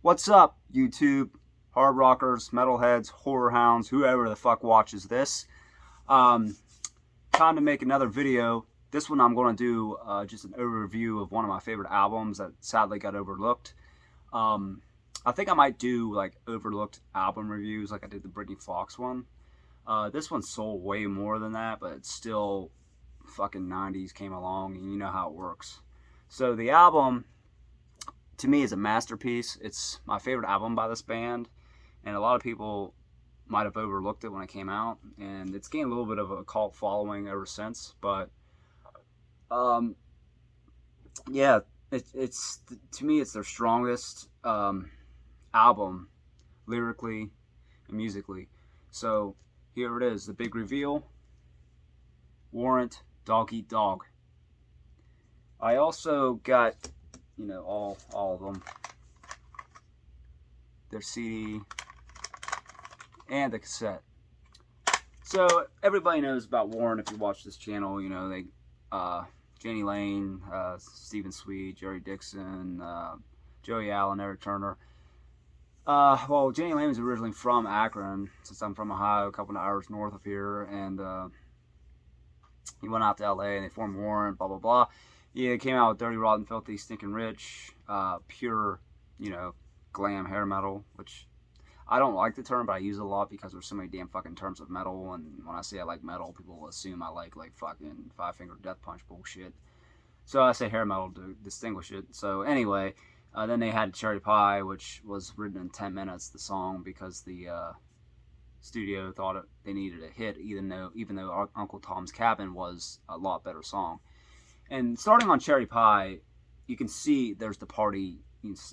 What's up, YouTube? Hard rockers, metalheads, horror hounds, whoever the fuck watches this. Um, Time to make another video. This one I'm going to do just an overview of one of my favorite albums that sadly got overlooked. Um, I think I might do like overlooked album reviews like I did the Britney Fox one. This one sold way more than that, but it's still fucking 90s came along and you know how it works. So the album to me is a masterpiece. It's my favorite album by this band, and a lot of people might have overlooked it when it came out, and it's gained a little bit of a cult following ever since. But um, yeah, it's to me it's their strongest album lyrically and musically. So here it is, the big reveal: Warrant Dog Eat Dog. I also got all of them, their CD and the cassette. So everybody knows about Warren if you watch this channel. You know they, Jani Lane, Stephen Sweet, Jerry Dixon, Joey Allen, Eric Turner. Well, Jani Lane was originally from Akron, since I'm from Ohio, a couple of hours north of here, and he went out to LA and they formed Warren. Blah blah blah. Yeah, it came out with Dirty, Rotten, Filthy, Stinking Rich, pure, glam hair metal, which I don't like the term, but I use it a lot because there's so many damn fucking terms of metal, and when I say I like metal, people will assume I like fucking Five Finger Death Punch bullshit. So I say hair metal to distinguish it. So anyway, then they had Cherry Pie, which was written in 10 minutes, the song, because the studio thought they needed a hit, even though Uncle Tom's Cabin was a lot better song. And starting on Cherry Pie, you can see there's the party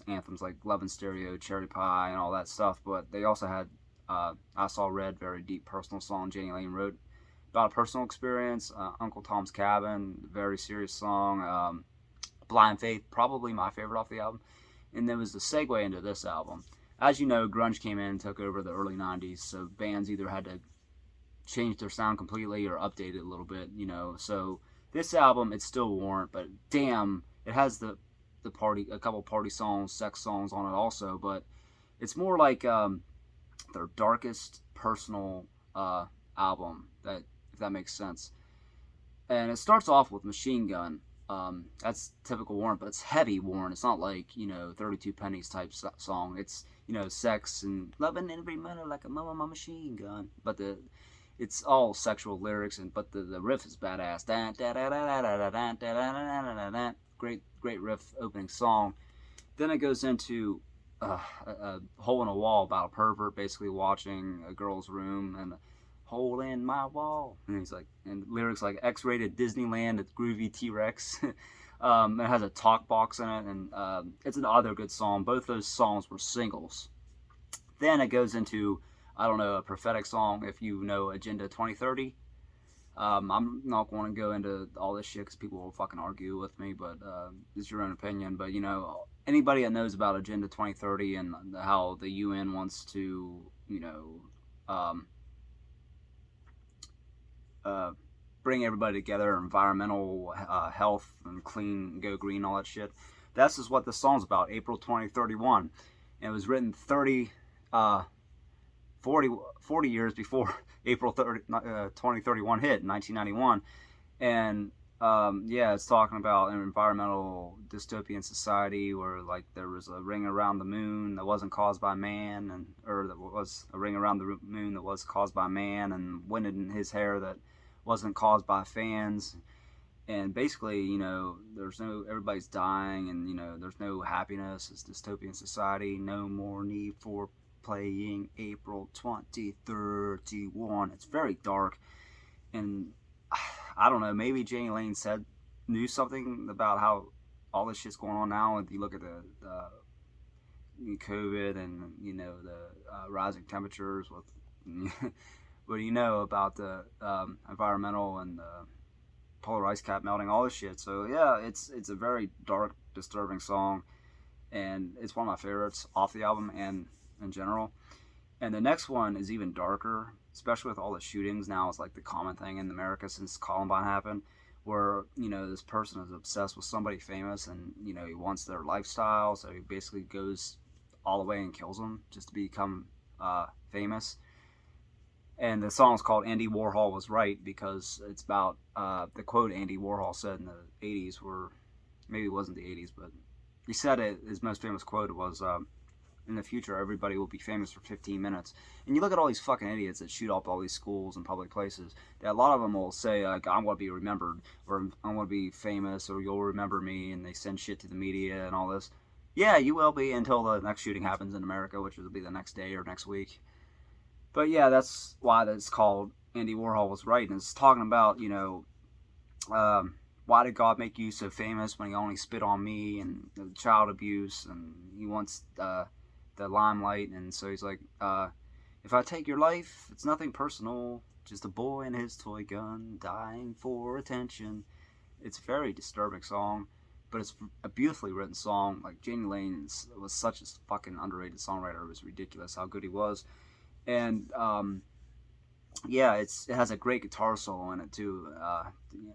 anthems like Love and Stereo, Cherry Pie, and all that stuff. But they also had I Saw Red, very deep personal song Jani Lane wrote about a personal experience. Uncle Tom's Cabin, very serious song. Blind Faith, probably my favorite off the album. And there was the segue into this album. As you know, grunge came in and took over the early 90s, so bands either had to change their sound completely or update it a little bit, So this album, it's still Warrant, but damn, it has the party, a couple party songs, sex songs on it also, but it's more like their darkest personal album, that if that makes sense. And it starts off with Machine Gun. That's typical Warrant, but it's heavy Warrant. It's not like 32 Pennies type song. It's sex and loving every minute like a mama machine gun, but it's all sexual lyrics, but the riff is badass. Great riff opening song. Then it goes into a hole in a wall about a pervert basically watching a girl's room, and a hole in my wall. And he's like, and lyrics like X-rated Disneyland, it's groovy T-Rex. It has a talk box in it, and it's another good song. Both those songs were singles. Then it goes into, I don't know, a prophetic song, if you know Agenda 2030. I'm not going to go into all this shit because people will fucking argue with me, but it's your own opinion. But, anybody that knows about Agenda 2030 and how the UN wants to, bring everybody together, environmental, health, and clean, go green, all that shit. That's just what the song's about, April 2031. And it was written 40 years before April 2031 hit in 1991. And it's talking about an environmental dystopian society where like there was a ring around the moon that wasn't caused by man, or there was a ring around the moon that was caused by man, and wind in his hair that wasn't caused by fans. And basically, everybody's dying, and there's no happiness. It's dystopian society. No more need for playing April 2031. It's very dark, and I don't know, maybe Jani Lane knew something about how all this shit's going on now. If you look at the COVID and the rising temperatures with what do you know about the environmental and the polar ice cap melting, all this shit. So yeah, it's a very dark, disturbing song, and it's one of my favorites off the album and in general. And the next one is even darker, especially with all the shootings now. It's like the common thing in America since Columbine happened, where this person is obsessed with somebody famous, and he wants their lifestyle, so he basically goes all the way and kills him just to become famous. And the song's called Andy Warhol Was Right because it's about the quote Andy Warhol said in the 80s, where maybe it wasn't the 80s, but he said it, his most famous quote was, in the future, everybody will be famous for 15 minutes. And you look at all these fucking idiots that shoot up all these schools and public places, that a lot of them will say, like, I'm going to be remembered, or I'm going to be famous, or you'll remember me, and they send shit to the media and all this. Yeah, you will be until the next shooting happens in America, which will be the next day or next week. But yeah, that's why it's called Andy Warhol Was Right. And it's talking about, you know, why did God make you so famous when he only spit on me, and child abuse, and he wants the limelight. And so he's like, if I take your life, it's nothing personal, just a boy and his toy gun dying for attention. It's a very disturbing song, but it's a beautifully written song. Like, Jani Lane was such a fucking underrated songwriter. It was ridiculous how good he was. And yeah, it has a great guitar solo in it too,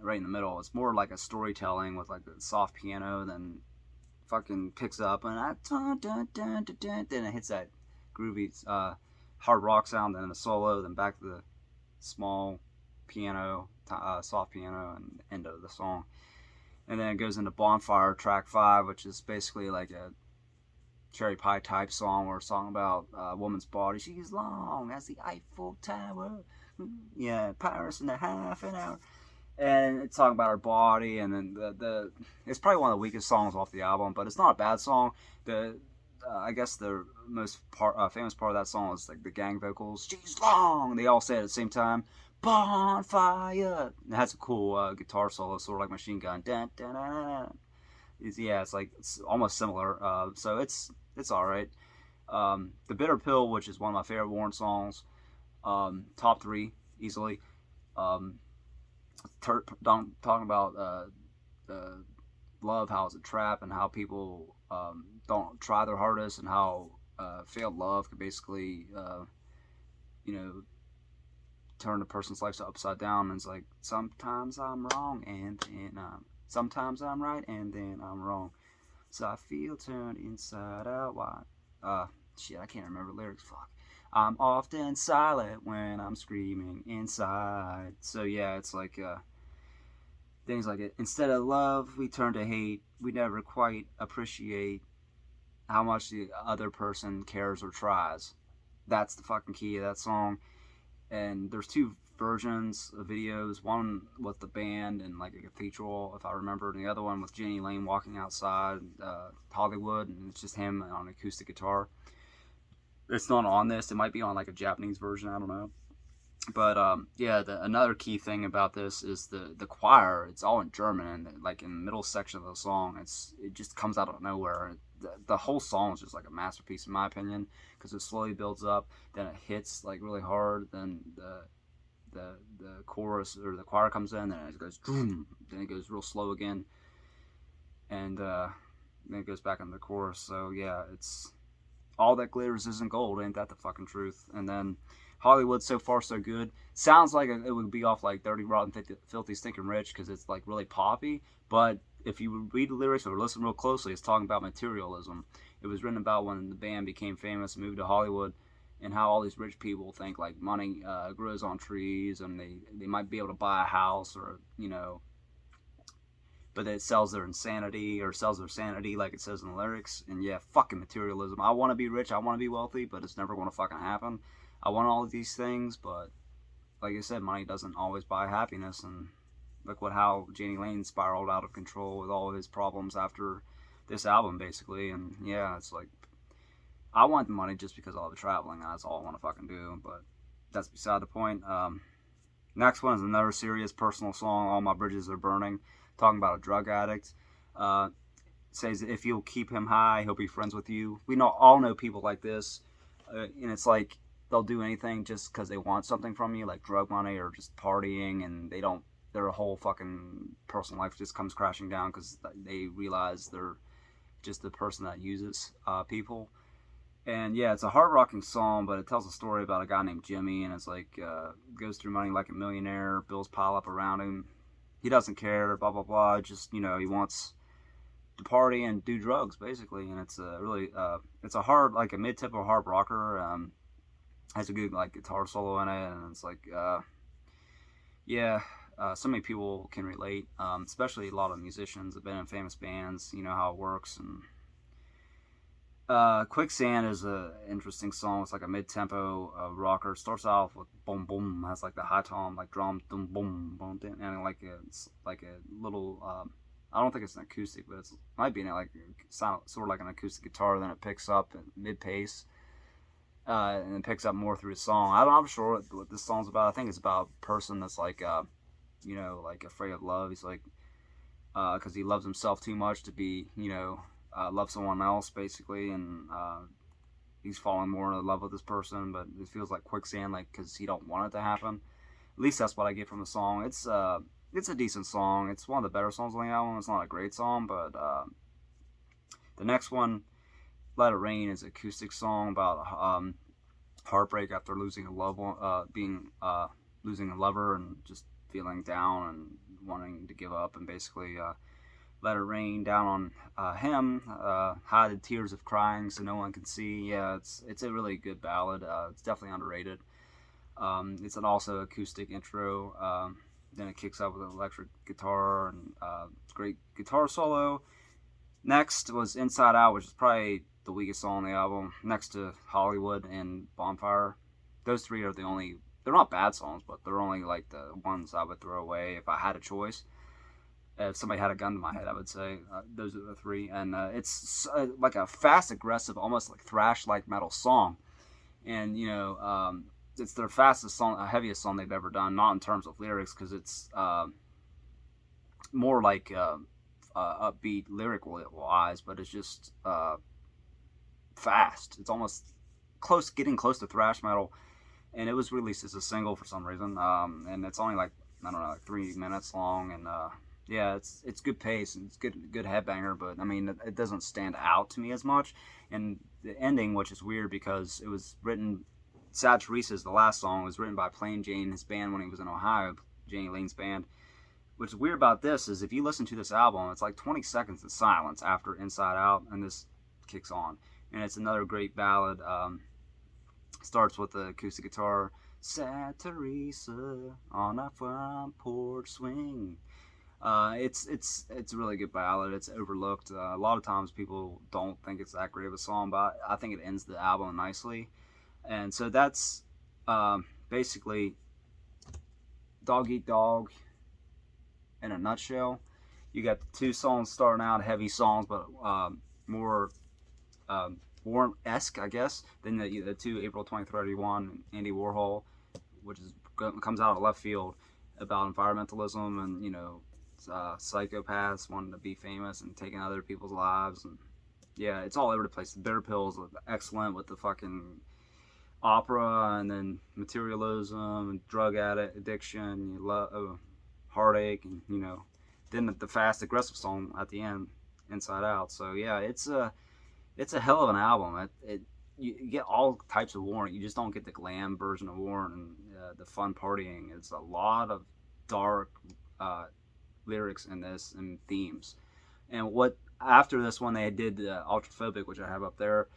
right in the middle. It's more like a storytelling with like a soft piano, then fucking picks up and then it hits that groovy hard rock sound, then a solo, then back to the small piano, soft piano, and end of the song. And then it goes into Bonfire, track 5, which is basically like a cherry pie type song, or a song about a woman's body. She's long as the Eiffel Tower. Yeah, Paris in a half an hour. And it's talking about her body, and then the it's probably one of the weakest songs off the album, but it's not a bad song. I guess the most famous part of that song is like the gang vocals. She's long. They all say it at the same time. Bonfire. It has a cool guitar solo, sort of like Machine Gun. Dun, dun, dun, dun. Yeah, it's almost similar. So it's all right. The Bitter Pill, which is one of my favorite Warrant songs, top 3 easily. Talking about love, how it's a trap, and how people don't try their hardest, and how failed love could basically, turn a person's life upside down. And it's like, sometimes I'm wrong, and then sometimes I'm right, and then I'm wrong. So I feel turned inside out. Why? Shit, I can't remember lyrics. Fuck. I'm often silent when I'm screaming inside. So yeah, it's like things like it. Instead of love, we turn to hate. We never quite appreciate how much the other person cares or tries. That's the fucking key of that song. And there's 2 versions of videos. One with the band in like a cathedral, if I remember, and the other one with Jani Lane walking outside Hollywood, and it's just him on acoustic guitar. It's not on this. It might be on like a Japanese version. I don't know. But yeah, another key thing about this is the choir. It's all in German, and like in the middle section of the song, it just comes out of nowhere. The whole song is just like a masterpiece in my opinion, because it slowly builds up, then it hits like really hard, then the chorus or the choir comes in, then it goes boom, then it goes real slow again, and then it goes back into the chorus. So yeah, it's all that glitters isn't gold, ain't that the fucking truth? And then Hollywood, So Far So Good, sounds like it would be off like Dirty Rotten Filthy Stinking Rich, because it's like really poppy. But if you read the lyrics or listen real closely, it's talking about materialism. It was written about when the band became famous and moved to Hollywood, and how all these rich people think like money grows on trees, and they might be able to buy a house, or but it sells their insanity, or sells their sanity, like it says in the lyrics. And yeah, fucking materialism. I want to be rich, I want to be wealthy, but it's never going to fucking happen. I want all of these things, but like I said, money doesn't always buy happiness. And look how Jani Lane spiraled out of control with all of his problems after this album, basically. And yeah, it's like, I want the money just because of all the traveling, and that's all I want to fucking do. But that's beside the point. Next one is another serious personal song, All My Bridges Are Burning, talking about a drug addict. Says, if you'll keep him high, he'll be friends with you. We all know people like this, and it's like, they'll do anything just because they want something from you, like drug money or just partying, and their whole fucking personal life just comes crashing down because they realize they're just the person that uses people. And yeah, it's a hard-rocking song, but it tells a story about a guy named Jimmy, and it's like, goes through money like a millionaire, bills pile up around him. He doesn't care, blah, blah, blah. Just, he wants to party and do drugs basically, and it's a really it's a hard, like a mid-tempo hard rocker. Has a good like guitar solo in it, and it's like yeah, so many people can relate, especially a lot of musicians have been in famous bands. You know how it works. And Quicksand is a interesting song. It's like a mid-tempo rocker. Starts off with boom boom, has like the high tone like drum boom boom boom, and it's like a little I don't think it's an acoustic, but it might be like sound sort of like an acoustic guitar. Then it picks up at mid pace, and it picks up more through the song. I'm not sure what this song's about. I think it's about a person that's like you know, like afraid of love. He's like because he loves himself too much to be, you know, love someone else basically, and he's falling more in love with this person, but it feels like quicksand, like because he don't want it to happen. At least that's what I get from the song. It's a decent song. It's one of the better songs on the album. It's not a great song, but the next one, "Let It Rain," is an acoustic song about heartbreak after losing a loved one, losing a lover, and just feeling down and wanting to give up, and basically let it rain down on him, hide the tears of crying so no one can see. Yeah, it's a really good ballad. It's definitely underrated. It's an also acoustic intro. Then it kicks up with an electric guitar, and great guitar solo. Next was "Inside Out," which is probably the weakest song on the album, next to "Hollywood" and "Bonfire." Those three are the only, they're not bad songs, but they're only like the ones I would throw away if I had a choice. If somebody had a gun to my head, I would say those are the three. And it's like a fast, aggressive, almost like thrash-like metal song. And, you know, it's their fastest song, heaviest song they've ever done, not in terms of lyrics, because it's more like upbeat lyric-wise, but it's just fast. It's almost getting close to thrash metal. And it was released as a single for some reason. And it's only like, I don't know, like 3 minutes long, and yeah, it's good pace, and it's good headbanger, but I mean it doesn't stand out to me as much. And the ending, which is weird because it was written, "Sad Teresa's" the last song, was written by Plain Jane, his band when he was in Ohio, Jani Lane's band. What's weird about this is if you listen to this album, it's like 20 seconds of silence after "Inside Out," and this kicks on, and it's another great ballad. Starts with the acoustic guitar, "Sad Teresa on a front porch swing." It's a really good ballad. It's overlooked. A lot of times people don't think it's that great of a song, but I think it ends the album nicely. And so that's basically Dog Eat Dog in a nutshell. You got the two songs starting out heavy songs, but more Warrant-esque, I guess, than the two April 2031 Andy Warhol, which comes out of left field, about environmentalism and, you know, psychopaths wanting to be famous and taking other people's lives. And yeah, it's all over the place. The Bitter Pills are excellent with the fucking opera, and then materialism and drug addiction, you love heartache, and you know, then the fast aggressive song at the end, "Inside Out." So yeah, it's a hell of an album. You get all types of Warrant. You just don't get the glam version of Warrant and the fun partying. It's a lot of dark lyrics in this and themes. And what after this one they did Ultraphobic, which I have up there.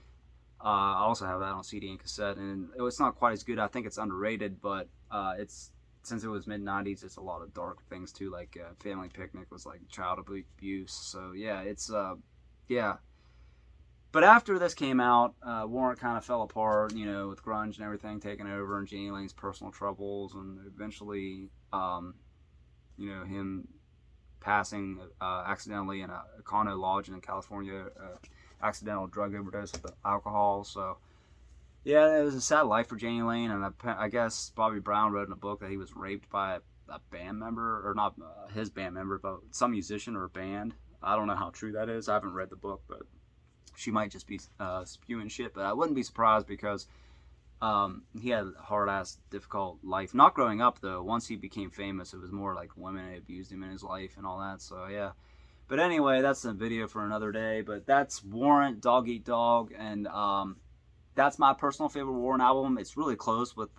I also have that on CD and cassette, and it's not quite as good. I think it's underrated, but it's, since it was mid-90s, it's a lot of dark things too, like Family Picnic was like child abuse. So yeah, it's yeah. But after this came out, Warrant kind of fell apart, you know, with grunge and everything taking over, and Jani Lane's personal troubles, and eventually, you know, him passing accidentally in a condo lodge in California, accidental drug overdose with alcohol. So yeah, it was a sad life for Jani Lane, and I guess Bobby Brown wrote in a book that he was raped by a band member, or not his band member, but some musician or band. I don't know how true that is. I haven't read the book, but she might just be spewing shit. But I wouldn't be surprised, because he had a hard-ass, difficult life. Not growing up, though. Once he became famous, it was more like women abused him in his life and all that. So, yeah. But anyway, that's a video for another day. But that's Warrant, Dog Eat Dog. And that's my personal favorite Warrant album. It's really close with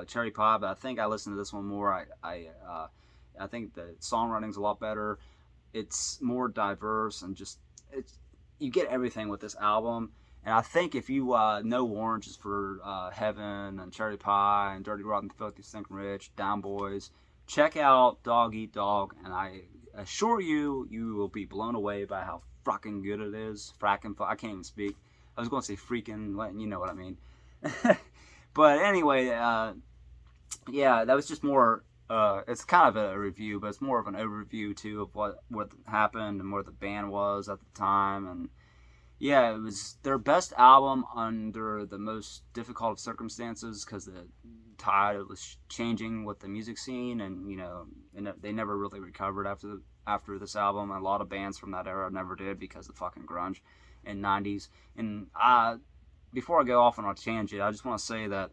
Cherry Pie, but I think I listened to this one more. I think the songwriting's a lot better. it's more diverse and just you get everything with this album. And I think if you know Warrant just for Heaven and Cherry Pie and Dirty Rotten Filthy Stinking Rich, Down Boys, check out Dog Eat Dog, and I assure you, you will be blown away by how fucking good it is. I can't even speak. I was going to say freaking, you know what I mean. But anyway, yeah, that was just more. It's kind of a review, but it's more of an overview too of what happened and where the band was at the time. And yeah, it was their best album under the most difficult of circumstances because the tide was changing with the music scene, and you know, and they never really recovered after this album. And a lot of bands from that era never did because of fucking grunge in '90s. And before I go off on a tangent, I just want to say that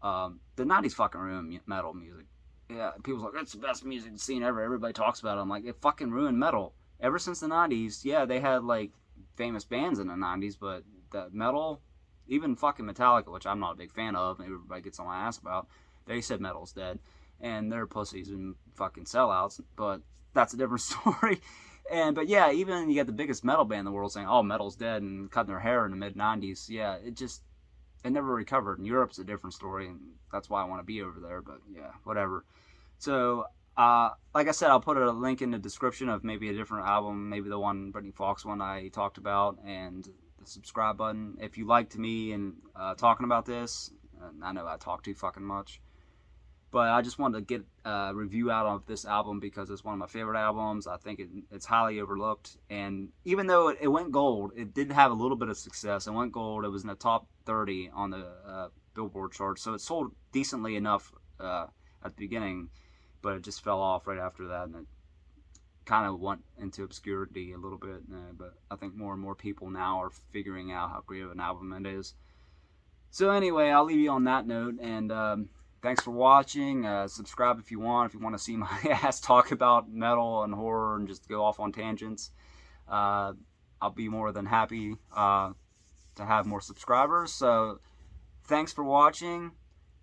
the '90s fucking ruined metal music. Yeah, people's like, it's the best music scene ever. Everybody talks about it. I'm like, it fucking ruined metal. Ever since the '90s, yeah, they had like famous bands in the '90s, but the metal, even fucking Metallica, which I'm not a big fan of, and everybody gets on my ass about, they said metal's dead, and they're pussies and fucking sellouts. But that's a different story. But yeah, even you got the biggest metal band in the world saying, "Oh, metal's dead," and cutting their hair in the mid '90s. Yeah, it never recovered. In Europe's a different story, and that's why I want to be over there. But yeah, whatever. So, like I said, I'll put a link in the description of maybe a different album, maybe the one Brittany Fox one I talked about, and the subscribe button. If you liked me and talking about this, I know I talk too fucking much, but I just wanted to get a review out of this album because it's one of my favorite albums. I think it's highly overlooked, and even though it went gold, it did have a little bit of success. It went gold. It was in the top 30 on the Billboard chart, so it sold decently enough at the beginning, but it just fell off right after that, and it kind of went into obscurity a little bit. But I think more and more people now are figuring out how great of an album it is. So anyway, I'll leave you on that note, and thanks for watching. Subscribe if you want to see my ass talk about metal and horror and just go off on tangents. I'll be more than happy to have more subscribers. So thanks for watching.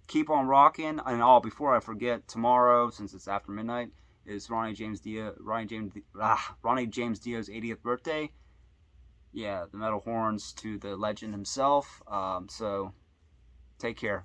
Keep on rocking. And before I forget, tomorrow, since it's after midnight, is Ronnie James Dio's 80th birthday. Yeah, the metal horns to the legend himself. So take care.